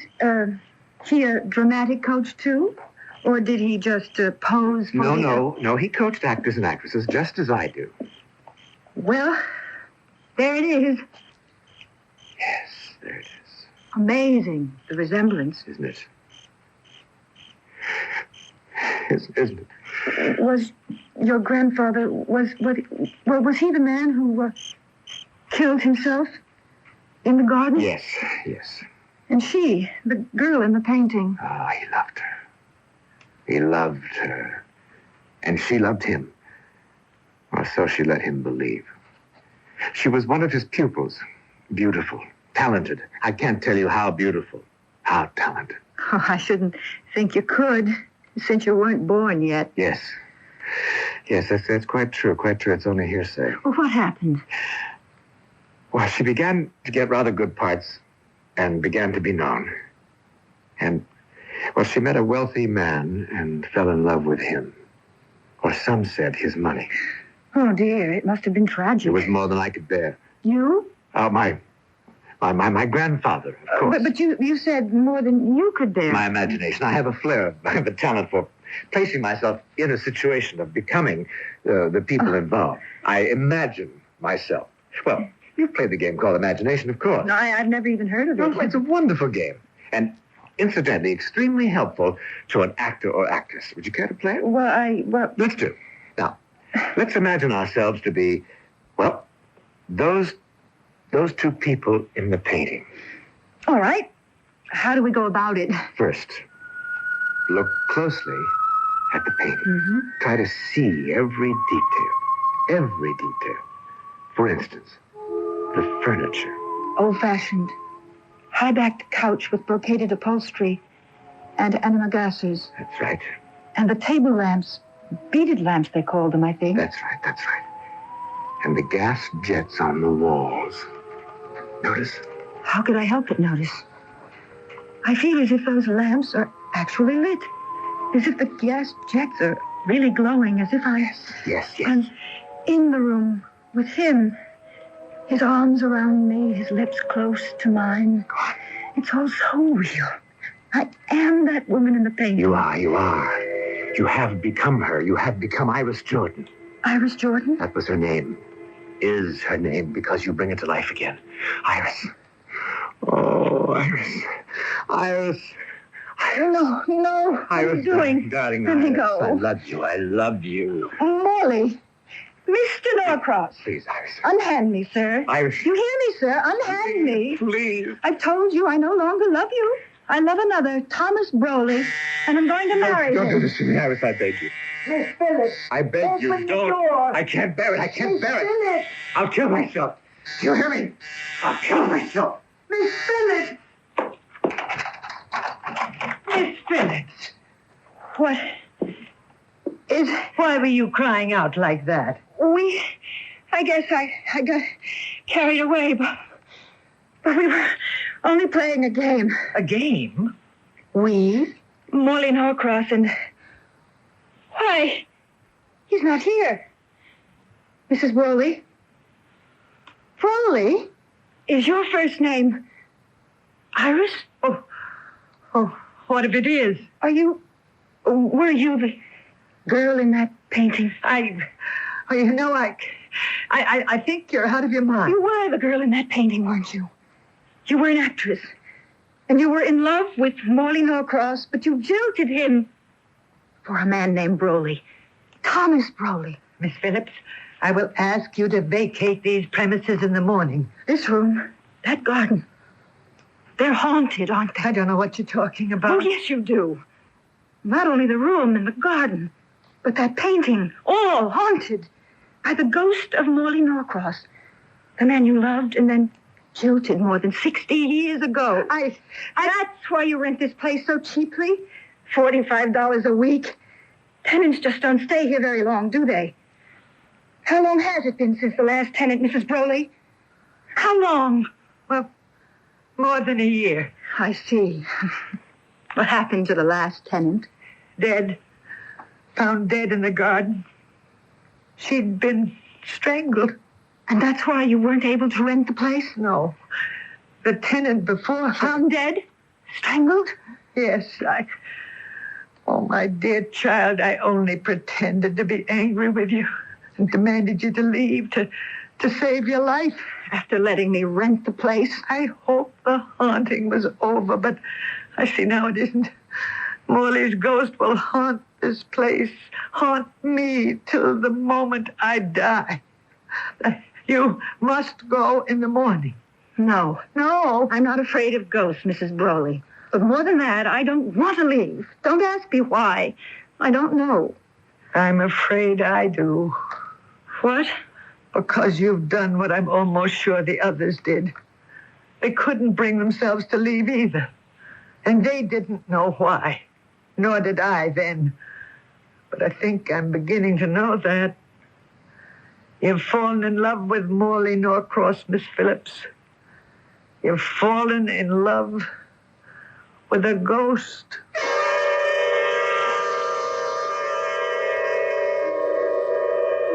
S12: he a dramatic coach, too? Or did he just pose for
S14: No. He coached actors and actresses just as I do.
S12: Well, there it is.
S14: Yes, there it is.
S12: Amazing, the resemblance.
S14: Isn't it? Isn't it?
S12: Was your grandfather, was he the man who killed himself in the garden?
S14: Yes.
S12: And she, the girl in the painting.
S14: Oh, he loved her. He loved her. And she loved him. Or so she let him believe. She was one of his pupils. Beautiful, talented. I can't tell you how beautiful, how talented.
S12: Oh, I shouldn't think you could, since you weren't born yet.
S14: Yes, that's quite true, It's only hearsay.
S12: Well, what happened?
S14: Well, she began to get rather good parts and began to be known. And, well, she met a wealthy man and fell in love with him. Or some said his money.
S12: Oh, dear, it must have been tragic.
S14: It was more than I could bear.
S12: You?
S14: Oh, my grandfather, of course.
S12: But you said more than you could bear.
S14: My imagination. I have a flair. I have a talent for placing myself in a situation of becoming the people involved. I imagine myself. Well, you've played the game called imagination, of course.
S12: No, I've never even heard of it.
S14: Well, it's a wonderful game. And incidentally, extremely helpful to an actor or actress. Would you care to play it?
S12: Well...
S14: Let's do. Now, let's imagine ourselves to be, well, those two people in the painting.
S12: All right. How do we go about it?
S14: First, look closely at the painting.
S12: Mm-hmm.
S14: Try to see every detail. For instance, the furniture.
S12: Old-fashioned, high-backed couch with brocaded upholstery and antimacassars.
S14: That's right.
S12: And the table lamps, beaded lamps they called them, I think.
S14: That's right. And the gas jets on the walls. Notice?
S12: How could I help but notice? I feel as if those lamps are actually lit. As if the gas jets are really glowing. As if I'm in the room with him. His arms around me, his lips close to mine. It's all so real. I am that woman in the painting.
S14: You are. You have become her. You have become Iris Jordan.
S12: Iris Jordan?
S14: That was her name. Is her name, because you bring it to life again. Iris. Oh, Iris.
S12: No. What are you doing?
S14: Darling,
S12: Let me go.
S14: I love you.
S12: Morley. Mr. Norcross.
S14: Please, Iris.
S12: Unhand me, sir.
S14: Iris.
S12: You hear me, sir? Unhand me.
S14: Please.
S12: I've told you I no longer love you. I love another, Thomas Broley, and I'm going to marry him.
S14: Don't do this to me, Iris, I beg you.
S12: Miss Phillips.
S14: I beg you,
S12: Open the
S14: don't.
S12: door.
S14: I can't bear it.
S12: Miss Phillips.
S14: I'll kill myself. Do you hear me? I'll kill myself.
S12: Miss Phillips. Miss Phillips. What is...
S17: Why were you crying out like that?
S12: I guess I got carried away, but we were only playing a game.
S17: A game?
S12: We? Morley Norcross and... Why? He's not here. Mrs. Broley? Broley? Is your first name Iris?
S17: Oh, what if it is?
S12: Were you the girl in that painting?
S17: I think you're out of your mind.
S12: You were the girl in that painting, weren't you? You were an actress. And you were in love with Morley Norcross, but you jilted him for a man named Broley. Thomas Broley.
S17: Miss Phillips, I will ask you to vacate these premises in the morning.
S12: This room, that garden, they're haunted, aren't they?
S17: I don't know what you're talking about.
S12: Oh, yes, you do. Not only the room and the garden, but that painting, all haunted by the ghost of Morley Norcross, the man you loved and then jilted more than 60 years ago. That's why you rent this place so cheaply. $45 a week. Tenants just don't stay here very long, do they? How long has it been since the last tenant, Mrs. Broley? How long?
S17: Well, more than a year.
S12: I see. What happened to the last tenant?
S17: Dead. Found dead in the garden. She'd been strangled.
S12: And that's why you weren't able to rent the place?
S17: No. The tenant before...
S12: Found dead? Strangled?
S17: Yes, Oh, my dear child, I only pretended to be angry with you and demanded you to leave to save your life. after letting me rent the place. I hope the haunting was over, but I see now it isn't. Morley's ghost will haunt this place, haunt me till the moment I die. You must go in the morning.
S12: No, I'm not afraid of ghosts, Mrs. Broley. But more than that, I don't want to leave. Don't ask me why. I don't know.
S17: I'm afraid I do.
S12: What?
S17: Because you've done what I'm almost sure the others did. They couldn't bring themselves to leave either. And they didn't know why. Nor did I then. But I think I'm beginning to know that. You've fallen in love with Morley Norcross, Miss Phillips. You've fallen in love with a ghost.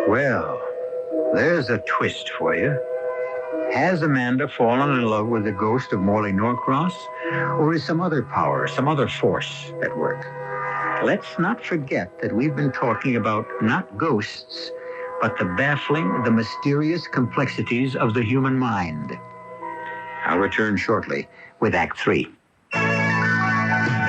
S8: Well, there's a twist for you. Has Amanda fallen in love with the ghost of Morley Norcross? Or is some other power, some other force at work? Let's not forget that we've been talking about not ghosts, but the baffling, the mysterious complexities of the human mind. I'll return shortly with Act 3.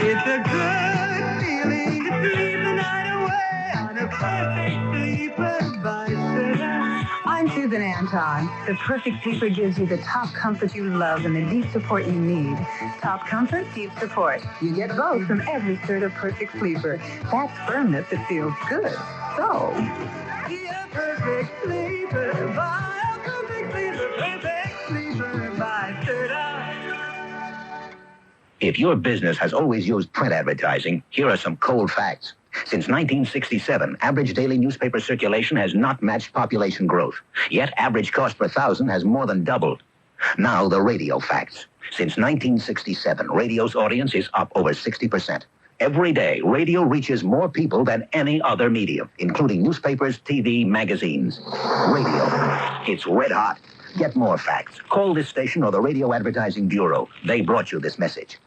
S19: It's a good feeling to sleep the night away on a perfect sleeper by Cedar.
S20: I'm Susan Anton. The Perfect Sleeper gives you the top comfort you love and the deep support you need. Top comfort, deep support. You get both from every Serta Perfect Sleeper. That's firmness that feels good. So,
S19: Be a perfect sleeper by a perfect sleeper by Cedar.
S21: If your business has always used print advertising, here are some cold facts. Since 1967, average daily newspaper circulation has not matched population growth. Yet average cost per thousand has more than doubled. Now the radio facts. Since 1967, radio's audience is up over 60%. Every day, radio reaches more people than any other medium, including newspapers, TV, magazines. Radio. It's red hot. Get more facts. Call this station or the Radio Advertising Bureau. They brought you this message.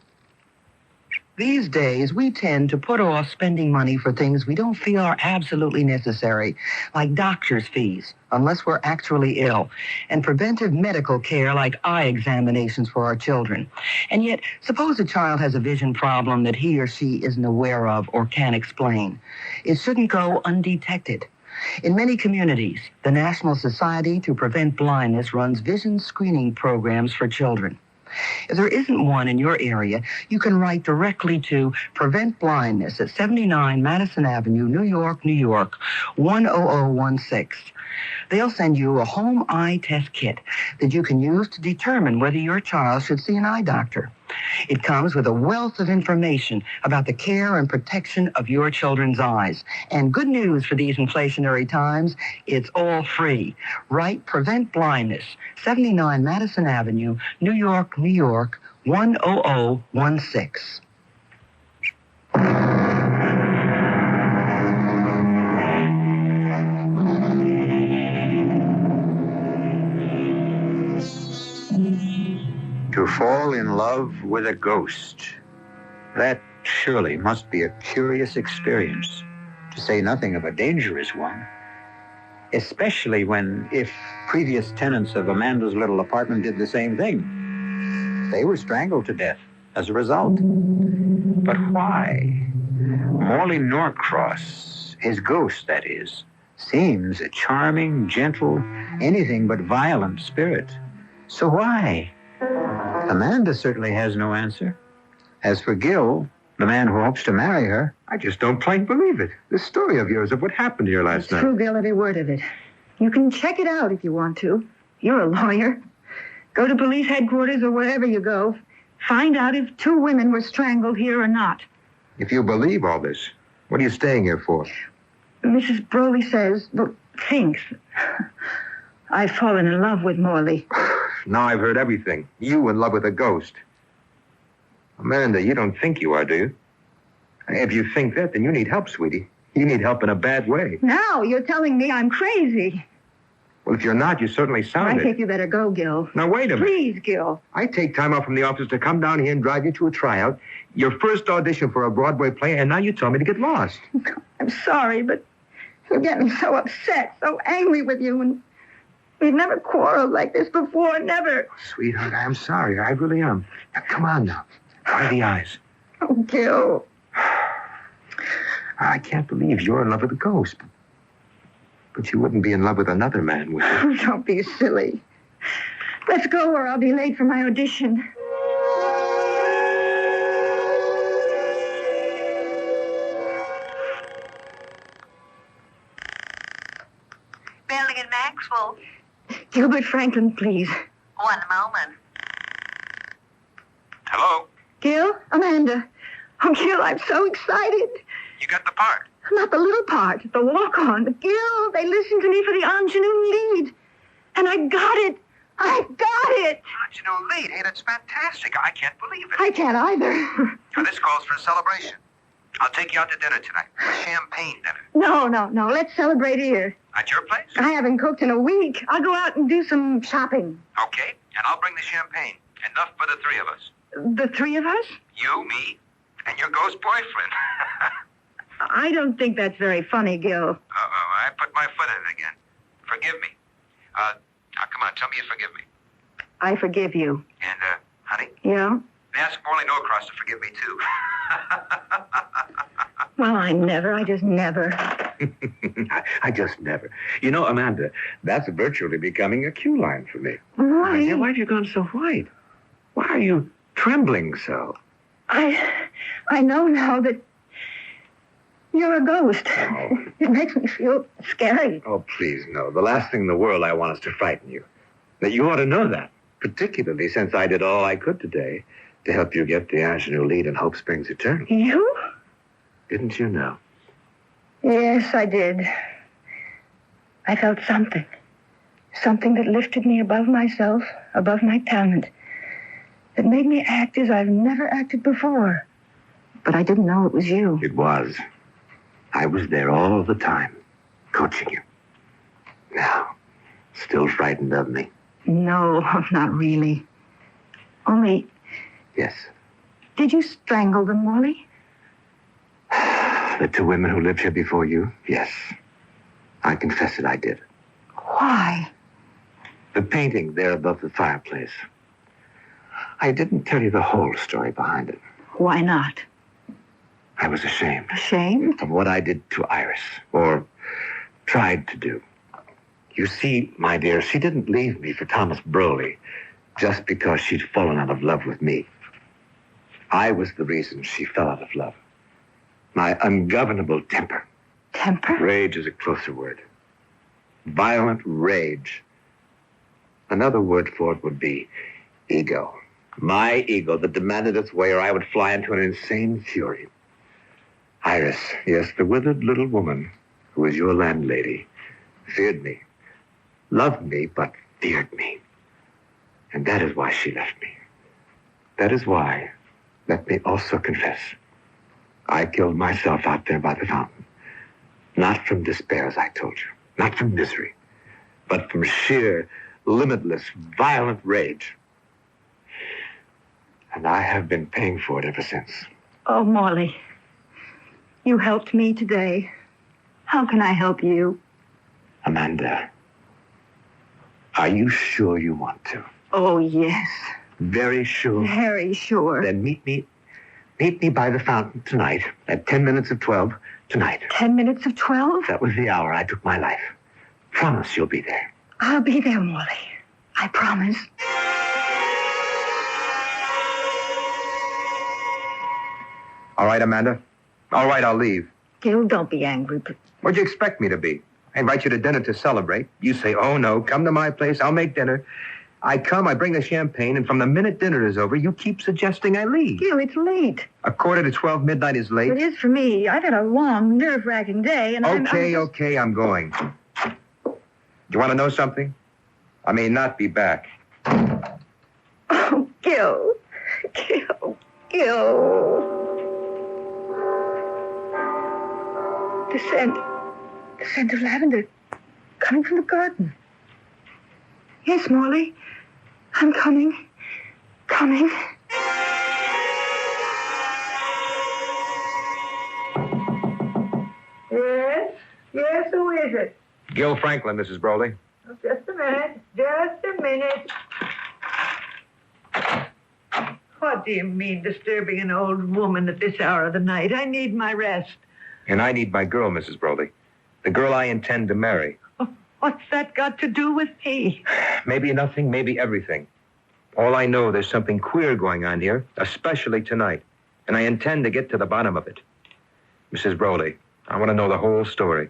S22: These days, we tend to put off spending money for things we don't feel are absolutely necessary, like doctor's fees, unless we're actually ill, and preventive medical care like eye examinations for our children. And yet, suppose a child has a vision problem that he or she isn't aware of or can't explain. It shouldn't go undetected. In many communities, the National Society to Prevent Blindness runs vision screening programs for children. If there isn't one in your area, you can write directly to Prevent Blindness at 79 Madison Avenue, New York, New York, 10016. They'll send you a home eye test kit that you can use to determine whether your child should see an eye doctor. It comes with a wealth of information about the care and protection of your children's eyes. And good news for these inflationary times, it's all free. Write Prevent Blindness, 79 Madison Avenue, New York, New York, 10016.
S8: To fall in love with a ghost. That surely must be a curious experience, to say nothing of a dangerous one. Especially when, if previous tenants of Amanda's little apartment did the same thing, they were strangled to death as a result. But why? Morley Norcross, his ghost, that is, seems a charming, gentle, anything but violent spirit. So why? Amanda certainly has no answer. As for Gil, the man who hopes to marry her,
S18: I just don't plain believe it. This story of yours of what happened here last night.
S12: True, Gil, every word of it. You can check it out if you want to. You're a lawyer. Go to police headquarters or wherever you go. Find out if 2 women were strangled here or not.
S18: If you believe all this, what are you staying here for?
S12: Mrs. Broley says, well, thinks. I've fallen in love with Morley.
S18: Now I've heard everything. You in love with a ghost. Amanda, you don't think you are, do you? If you think that, then you need help, sweetie. You need help in a bad way.
S12: Now you're telling me I'm crazy.
S18: Well, if you're not, you certainly sound
S12: I think you better go, Gil.
S18: Now, wait a minute.
S12: Please, Gil.
S18: I take time out from the office to come down here and drive you to a tryout, your first audition for a Broadway play, and now you tell me to get lost.
S12: I'm sorry, but you get me so upset, so angry with you, and We've never quarreled like this before, never.
S18: Sweetheart, I'm sorry. I really am. Now, come on now. Dry the eyes.
S12: Oh, Gil.
S18: I can't believe you're in love with a ghost. But you wouldn't be in love with another man, would you?
S12: Don't be silly. Let's go or I'll be late for my audition.
S1: Building in Maxwell.
S12: Gilbert Franklin, please.
S1: One moment.
S14: Hello?
S12: Gil? Amanda. Oh, Gil, I'm so excited.
S14: You got the part.
S12: Not the little part, the walk-on. Gil, they listened to me for the ingenue lead. And I got it. I got it.
S14: Lead. Hey, that's fantastic. I can't believe it.
S12: I can't either.
S14: Now, this calls for a celebration. I'll take you out to dinner tonight. A champagne dinner.
S12: No. Let's celebrate here.
S14: At your place?
S12: I haven't cooked in a week. I'll go out and do some shopping.
S14: Okay. And I'll bring the champagne. Enough for the three of us.
S12: The three of us?
S14: You, me, and your ghost boyfriend.
S12: I don't think that's very funny, Gil.
S14: Uh-oh. I put my foot in it again. Forgive me. Now, come on. Tell me you forgive me.
S12: I forgive you.
S14: And, honey?
S12: Yeah?
S14: Ask Morley Norcross to forgive me, too.
S12: Well, I just never.
S18: I just never. You know, Amanda, that's virtually becoming a cue line for me.
S12: Why?
S18: Why have you gone so white? Why are you trembling so?
S12: I know now that you're a ghost.
S18: Oh.
S12: It makes me feel scary.
S18: Oh, please, no. The last thing in the world I want is to frighten you. That you ought to know that, particularly since I did all I could today to help you get the ingenue lead in Hope Springs Eternal.
S12: You?
S18: Didn't you know?
S12: Yes, I did. I felt something. Something that lifted me above myself, above my talent. That made me act as I've never acted before. But I didn't know it was you.
S18: It was. I was there all the time, coaching you. Now, still frightened of me?
S12: No, not really. Only,
S18: Yes.
S12: did you strangle them, Morley?
S18: The two women who lived here before you? Yes. I confess it, I did.
S12: Why?
S18: The painting there above the fireplace. I didn't tell you the whole story behind it.
S12: Why not?
S18: I was ashamed.
S12: Ashamed?
S18: Of what I did to Iris, or tried to do. You see, my dear, she didn't leave me for Thomas Broley just because she'd fallen out of love with me. I was the reason she fell out of love. My ungovernable temper.
S12: Temper?
S18: Rage is a closer word. Violent rage. Another word for it would be ego. My ego that demanded its way or I would fly into an insane fury. Iris, yes, the withered little woman who was your landlady, feared me. Loved me, but feared me. And that is why she left me. That is why, let me also confess, I killed myself out there by the fountain. Not from despair, as I told you. Not from misery. But from sheer, limitless, violent rage. And I have been paying for it ever since.
S12: Oh, Morley. You helped me today. How can I help you?
S18: Amanda, are you sure you want to?
S12: Oh, yes.
S18: Very sure?
S12: Very sure.
S18: Then meet me by the fountain tonight at 10 minutes of 12 tonight.
S12: 10 minutes of 12?
S18: That was the hour I took my life. Promise you'll be there.
S12: I'll be there, Morley. I promise.
S18: All right, Amanda. All right, I'll leave.
S12: Gil, don't be angry, but
S18: What'd you expect me to be? I invite you to dinner to celebrate. You say, oh, no, come to my place. I'll make dinner. I come, I bring the champagne, and from the minute dinner is over, you keep suggesting I leave.
S12: Gil, it's late.
S18: 11:45 midnight is late.
S12: It is for me. I've had a long, nerve-wracking day, and
S18: Okay, I'm going. Do you want to know something? I may not be back.
S12: Oh, Gil. The scent of lavender coming from the garden. Yes, Morley. I'm coming. Yes, who is it?
S18: Gil Franklin, Mrs. Broley.
S12: Oh, just a
S17: minute. Just a minute. What do you mean disturbing an old woman at this hour of the night? I need my rest.
S18: And I need my girl, Mrs. Brody. The girl I intend to marry.
S17: What's that got to do with me?
S18: Maybe nothing, maybe everything. All I know, there's something queer going on here, especially tonight. And I intend to get to the bottom of it. Mrs. Brody, I want to know the whole story.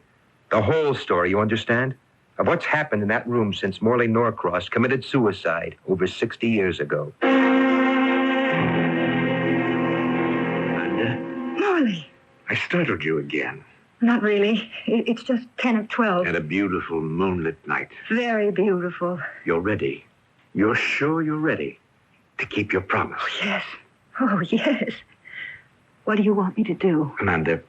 S18: The whole story, you understand? Of what's happened in that room since Morley Norcross committed suicide over 60 years ago.
S12: Morley.
S14: I startled you again.
S12: Not really. It's just 10 of 12.
S14: At a beautiful moonlit night.
S12: Very beautiful.
S14: You're ready. You're sure you're ready to keep your promise.
S12: Oh, yes. Oh, yes. What do you want me to do?
S14: Amanda,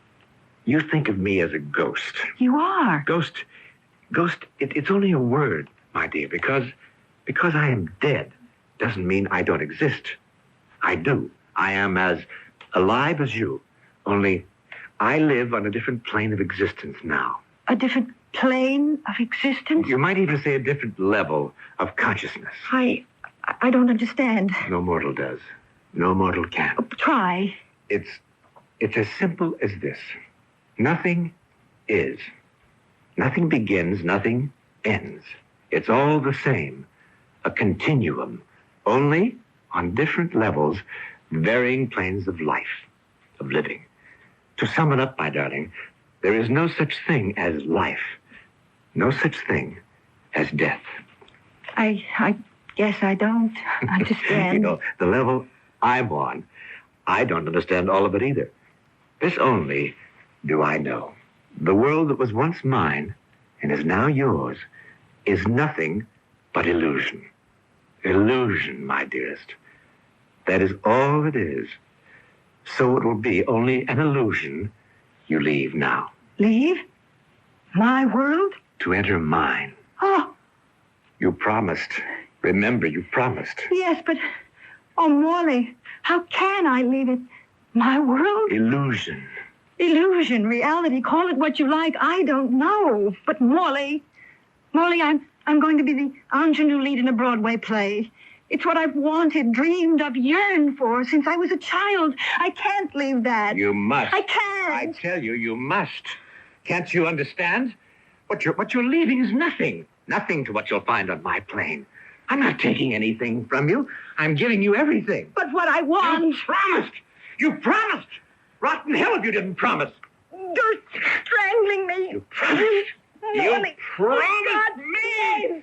S14: you think of me as a ghost.
S12: You are.
S14: Ghost, it's only a word, my dear, because I am dead doesn't mean I don't exist. I do. I am as alive as you, only I live on a different plane of existence now.
S12: A different plane of existence?
S14: You might even say a different level of consciousness.
S12: I don't understand.
S14: No mortal does. No mortal can.
S12: Try.
S14: It's as simple as this. Nothing is. Nothing begins, nothing ends. It's all the same. A continuum, only on different levels, varying planes of life, of living. To sum it up, my darling, there is no such thing as life. No such thing as death.
S12: I guess I don't understand.
S14: You know, the level I'm on, I don't understand all of it either. This only do I know. The world that was once mine and is now yours is nothing but illusion. Illusion, my dearest. That is all it is. So it will be only an illusion you leave now.
S12: Leave? My world?
S14: To enter mine.
S12: Oh.
S14: You promised. Remember, you promised.
S12: Yes, but... Oh, Morley, how can I leave it? My world?
S14: Illusion.
S12: Illusion, reality, call it what you like. I don't know. But Morley, I'm going to be the ingenue lead in a Broadway play. It's what I've wanted, dreamed of, yearned for since I was a child. I can't leave that.
S14: You must.
S12: I can't.
S14: I tell you, you must. Can't you understand? What you're leaving is nothing. Nothing to what you'll find on my plane. I'm not taking anything from you. I'm giving you everything.
S12: But what I want...
S14: You promised. You promised. Rotten hell if you didn't promise.
S12: You're strangling me.
S14: You promised.
S12: Morley,
S14: You promised me.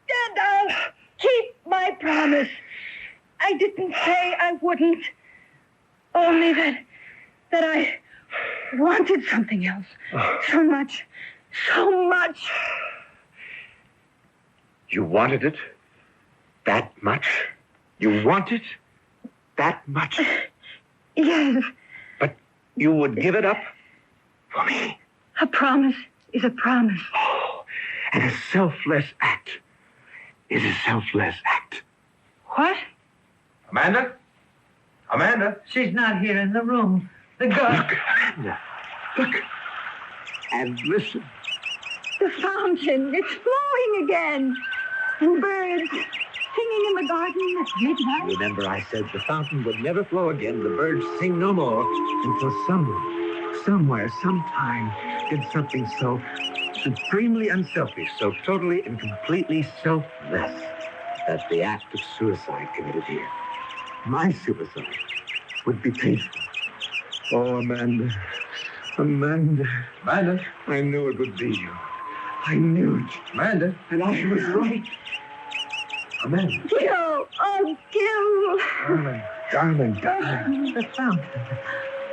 S12: And I'll keep my promise. I didn't say I wouldn't. Only that I wanted something else. So much. So much.
S14: You wanted it that much? You want it that much?
S12: Yes.
S14: But you would give it up for me?
S12: A promise is a promise.
S14: Oh, and a selfless act is a selfless act.
S12: What?
S18: Amanda? Amanda?
S17: She's not here in the room. The girl.
S14: Look, Amanda. Look. And listen.
S12: The fountain. It's flowing again. And birds singing in the garden at midnight.
S14: Remember, I said the fountain would never flow again. The birds sing no more until someone, somewhere, sometime, did something so supremely unselfish, so totally and completely selfless, that the act of suicide committed here, my suicide, would be painful. Oh, Amanda. Amanda.
S18: Amanda?
S14: I knew it would be you. I knew it.
S18: Amanda?
S14: And I was right. Amanda.
S12: Gil! Oh, Gil!
S14: Darling, darling.
S17: The fountain.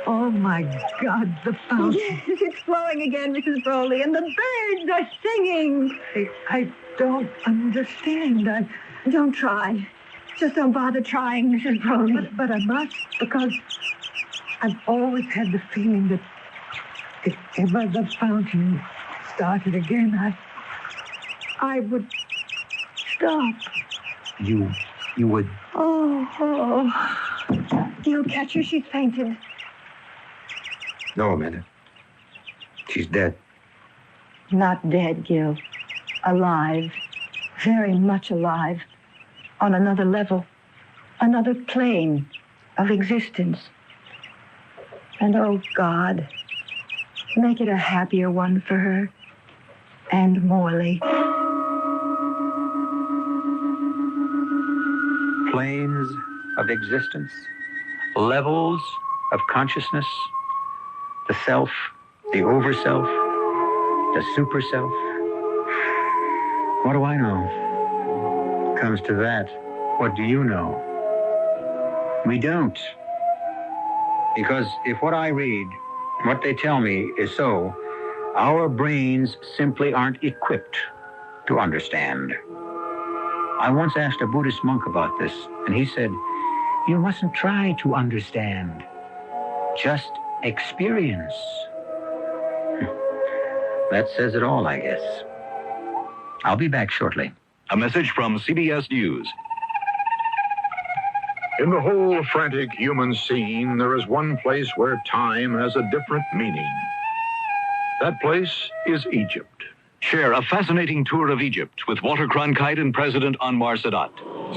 S17: Oh, my God, the fountain.
S12: Yes, it's flowing again, Mrs. Broley, and the birds are singing.
S17: I don't understand.
S12: Don't try. Just don't bother trying, Mrs. Broley.
S17: But I must, because I've always had the feeling that if ever the fountain started again, I would stop.
S14: You would...
S12: Oh. You'll catch her. She's fainted.
S14: No, Amanda. She's dead.
S12: Not dead, Gil. alive, very much alive, on another level, another plane of existence. And oh God, make it a happier one for her and Morley.
S8: Planes of existence, levels of consciousness, the self, the over-self, the super-self. What do I know? Comes to that, what do you know? We don't. Because if what I read, what they tell me is so, our brains simply aren't equipped to understand. I once asked a Buddhist monk about this, and he said, you mustn't try to understand. Just experience. That says it all, I guess. I'll be back shortly.
S13: A message from CBS News.
S5: In the whole frantic human scene, there is one place where time has a different meaning. That place is Egypt.
S13: Share a fascinating tour of Egypt with Walter Cronkite and President Anwar Sadat.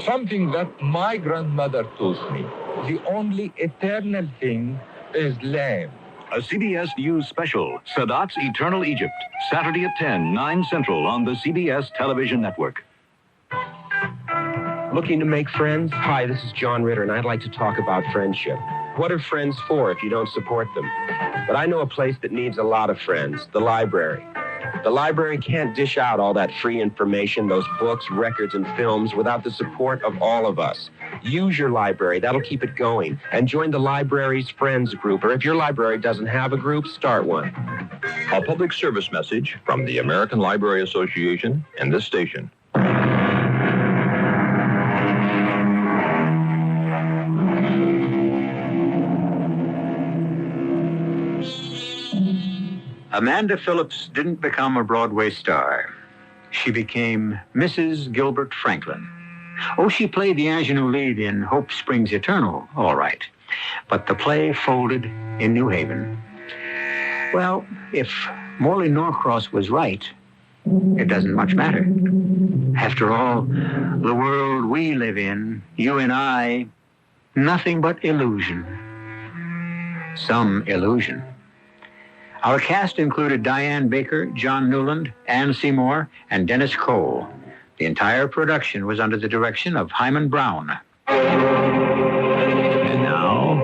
S7: Something that my grandmother taught me. The only eternal thing is land.
S13: A CBS News special, Sadat's Eternal Egypt, Saturday at 10, 9 Central on the CBS television network.
S23: Looking to make friends? Hi, this is John Ritter, and I'd like to talk about friendship. What are friends for if you don't support them? But I know a place that needs a lot of friends, the library. The library can't dish out all that free information, those books, records, and films without the support of all of us. Use your library. That'll keep it going. And join the library's friends group, or if your library doesn't have a group, start one.
S5: A public service message from the American Library Association and this station.
S8: Amanda Phillips didn't become a Broadway star. She became Mrs. Gilbert Franklin. Oh, she played the ingenue lead in Hope Springs Eternal, all right. But the play folded in New Haven. Well, if Morley Norcross was right, it doesn't much matter. After all, the world we live in, you and I, nothing but illusion. Some illusion. Our cast included Diane Baker, John Newland, Ann Seymour, and Dennis Cole. The entire production was under the direction of Hyman Brown. And now,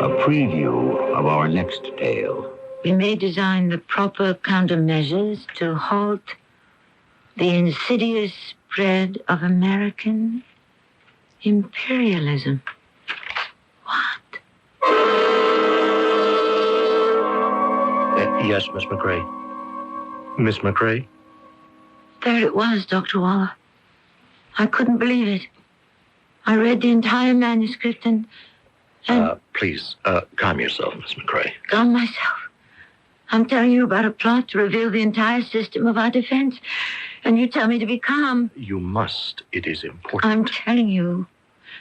S8: a preview of our next tale.
S10: We may design the proper countermeasures to halt the insidious spread of American imperialism.
S24: Yes, Miss McRae. Miss McRae?
S10: There it was, Dr. Waller. I couldn't believe it. I read the entire manuscript and
S24: Please, calm yourself, Miss McRae.
S10: calmed myself. I'm telling you about a plot to reveal the entire system of our defense, and you tell me to be calm.
S24: You must. It is important.
S10: I'm telling you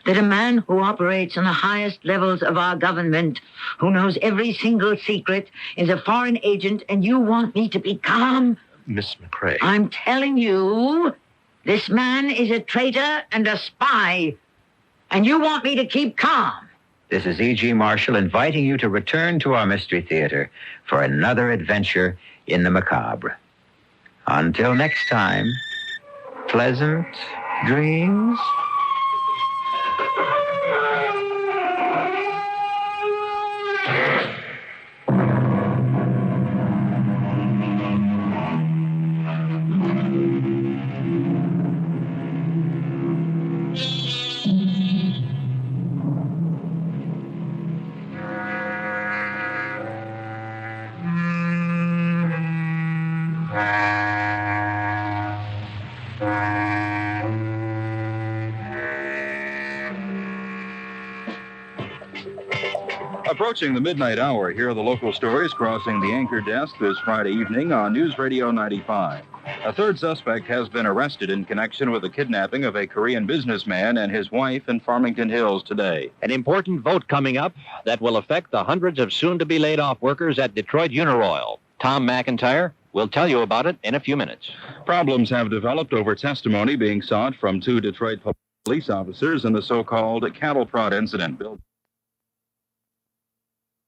S10: that a man who operates on the highest levels of our government, who knows every single secret, is a foreign agent, and you want me to be calm?
S24: Miss McRae.
S10: I'm telling you, this man is a traitor and a spy, and you want me to keep calm.
S8: This is E.G. Marshall inviting you to return to our Mystery Theater for another adventure in the macabre. Until next time, pleasant dreams.
S11: Approaching the midnight hour, here are the local stories crossing the anchor desk this Friday evening on News Radio 95. A third suspect has been arrested in connection with the kidnapping of a Korean businessman and his wife in Farmington Hills today.
S25: An important vote coming up that will affect the hundreds of soon-to-be laid-off workers at Detroit Uniroyal. Tom McIntyre,
S3: We'll tell you about it in a few minutes.
S11: Problems have developed over testimony being sought from 2 Detroit police officers in the so-called cattle prod incident.